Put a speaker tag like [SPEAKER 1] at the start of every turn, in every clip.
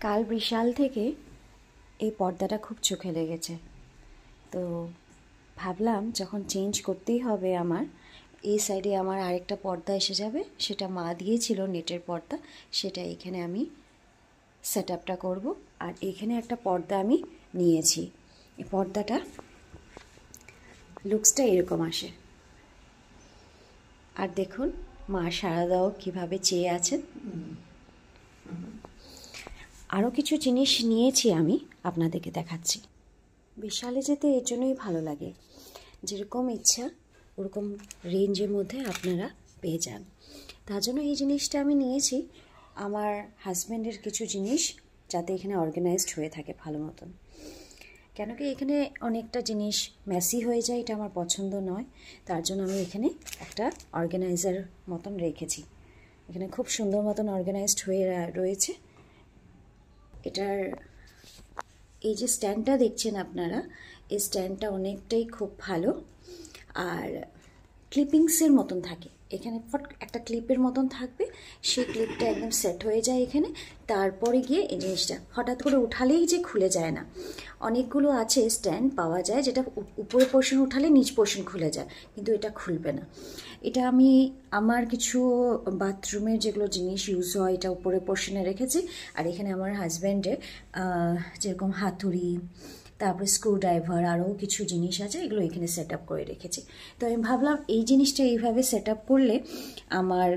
[SPEAKER 1] কাল বিশাল থেকে এই পর্দাটা খুব চোখে লেগেছে, তো ভাবলাম যখন চেঞ্জ করতেই হবে আমার, এই সাইডে আমার আরেকটা পর্দা এসে যাবে, সেটা মা দিয়েছিল নেটের পর্দা, সেটা এখানে আমি সেট আপটা করবো। আর এখানে একটা পর্দা আমি নিয়েছি, এই পর্দাটা লুকসটা এরকম আসে। আর দেখুন মা শারদাও কীভাবে চেয়ে আছেন। আরও কিছু জিনিস নিয়েছি আমি, আপনাদেরকে দেখাচ্ছি। বিশালে যেতে এর জন্যই ভালো লাগে, যেরকম ইচ্ছা ওরকম রেঞ্জের মধ্যে আপনারা পেয়ে যান। তার জন্য এই জিনিসটা আমি নিয়েছি, আমার হাজব্যান্ডের কিছু জিনিস যাতে এখানে অর্গানাইজড হয়ে থাকে ভালো মতন। কেন কি এখানে অনেকটা জিনিস মেসি হয়ে যায়, এটা আমার পছন্দ নয়। তার জন্য আমি এখানে একটা অর্গানাইজার মতন রেখেছি, এখানে খুব সুন্দর মতন অর্গানাইজড হয়ে রয়েছে। এটার এই যে স্ট্যান্ডটা দেখছেন আপনারা, এই স্ট্যান্ডটা অনেকটাই খুব ভালো, আর ক্লিপিংসের মতন থাকে এখানে, ফট একটা ক্লিপের মতন থাকবে, সেই ক্লিপটা একদম সেট হয়ে যায় এখানে। তারপরে গিয়ে এই জিনিসটা হঠাৎ করে উঠালেই যে খুলে যায় না, অনেকগুলো আছে স্ট্যান্ড পাওয়া যায় যেটা উপরে পোর্শন উঠালে নিচ পোর্শন খুলে যায়, কিন্তু এটা খুলবে না। এটা আমি আমার কিছু বাথরুমের যেগুলো জিনিস ইউজ হয় এটা উপরে পোর্শনে রেখেছি, আর এখানে আমার হাজব্যান্ডের যেরকম হাতুড়ি, তারপরে স্ক্রুড্রাইভার, আরও কিছু জিনিস আছে, এগুলো এখানে সেট আপ করে রেখেছি। তো আমি ভাবলাম এই জিনিসটা এইভাবে সেট আপ করলে আমার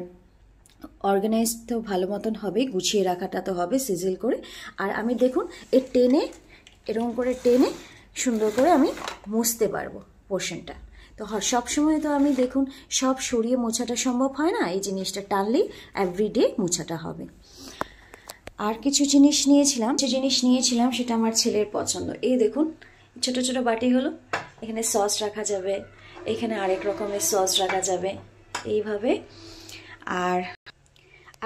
[SPEAKER 1] অর্গানাইজ তো ভালো মতন হবে, গুছিয়ে রাখাটা তো হবে সিজিল করে। আর আমি দেখুন এর টেনে, এরকম করে টেনে সুন্দর করে আমি মুছতে পারবো পোর্শনটা। তো সবসময় তো আমি দেখুন সব সরিয়ে মোছাটা সম্ভব হয় না, এই জিনিসটা টানলেই এভরিডে মোছাটা হবে। আর কিছু জিনিস নিয়েছিলাম সেটা আমার ছেলের পছন্দ। এই দেখুন ছোট ছোট বাটিগুলো, এখানে সস রাখা যাবে, এখানে আরেক রকমের সস রাখা যাবে এইভাবে।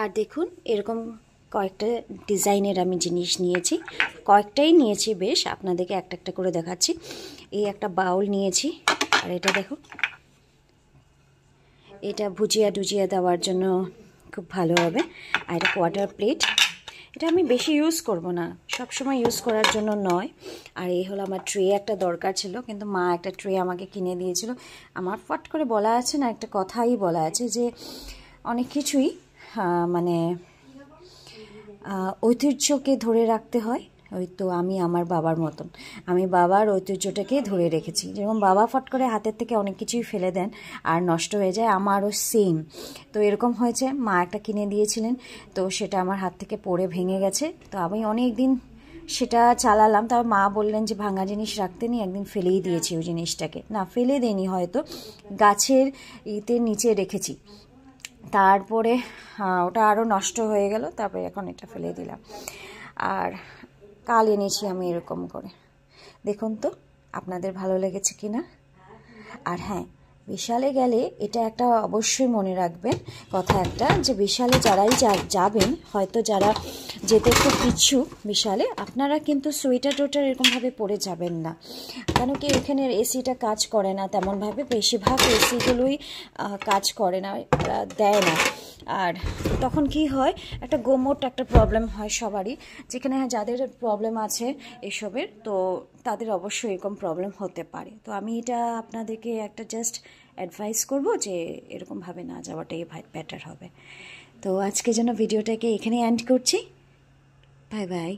[SPEAKER 1] আর দেখুন এরকম কয়েকটা ডিজাইনের আমি জিনিস নিয়েছি, কয়েকটাই নিয়েছি বেশ, আপনাদেরকে একটা একটা করে দেখাচ্ছি। এই একটা বাউল নিয়েছি, আর এটা দেখুন, এটা ভুজিয়া টুজিয়া দেওয়ার জন্য খুব ভালো হবে। আর এটা কোয়ার্টার প্লেট, এটা আমি বেশি ইউজ করব না, সব সময় ইউজ করার জন্য নয়। আর এই হলো আমার ট্রে একটা দরকার ছিল, কিন্তু মা একটা ট্রে আমাকে কিনে দিয়েছিল। আমার ফট করে বলা আছে না, একটা কথাই বলা আছে যে অনেক কিছুই মানে ঐতিহ্যকে ধরে রাখতে হয়। ওই তো আমি আমার বাবার মতন, আমি বাবার ঐতিহ্যটাকে ধরে রেখেছি। যেরকম বাবা ফট করে হাতের থেকে অনেক কিছুই ফেলে দেন আর নষ্ট হয়ে যায়, আমারও সেম। তো এরকম হয়েছে, মা একটা কিনে দিয়েছিলেন, তো সেটা আমার হাত থেকে পড়ে ভেঙে গেছে। তো আমি অনেক দিন সেটা চালালাম, তারপর মা বললেন যে ভাঙা জিনিস রাখতে নি, একদিন ফেলেই দিয়েছি ওই জিনিসটাকে। না ফেলে দিইনি, হয়তো গাছের নিচে রেখেছি, তারপরে ওটা আরও নষ্ট হয়ে গেল, তারপরে এখন এটা ফেলে দিলাম। আর কাল এনেছি আমি এরকম করে, দেখুন তো আপনাদের ভালো লেগেছে কি না। আর হ্যাঁ, বিশালে গেলে এটা একটা অবশ্যই মনে রাখবেন কথা একটা, যে বিশালে যারাই যাবেন, হয়তো যারা যেতে একটু পিছু বিশালে, আপনারা কিন্তু সোয়েটার টোয়েটার এরকমভাবে পরে যাবেন না। কেন কি এখানের এসিটা কাজ করে না তেমনভাবে, বেশিরভাগ এসিগুলোই কাজ করে না, দেয় না। আর তখন কি হয়, একটা গোমোট একটা প্রবলেম হয় সবারই, যেখানে যাদের প্রবলেম আছে এসবের, তো তাদের অবশ্যই এরকম প্রবলেম হতে পারে। তো আমি এটা আপনাদেরকে একটা জাস্ট অ্যাডভাইস করব যে এরকমভাবে না যাওয়াটাই বেটার হবে। তো আজকে যেন ভিডিওটাকে এখানে এন্ড করছি, বাই বাই।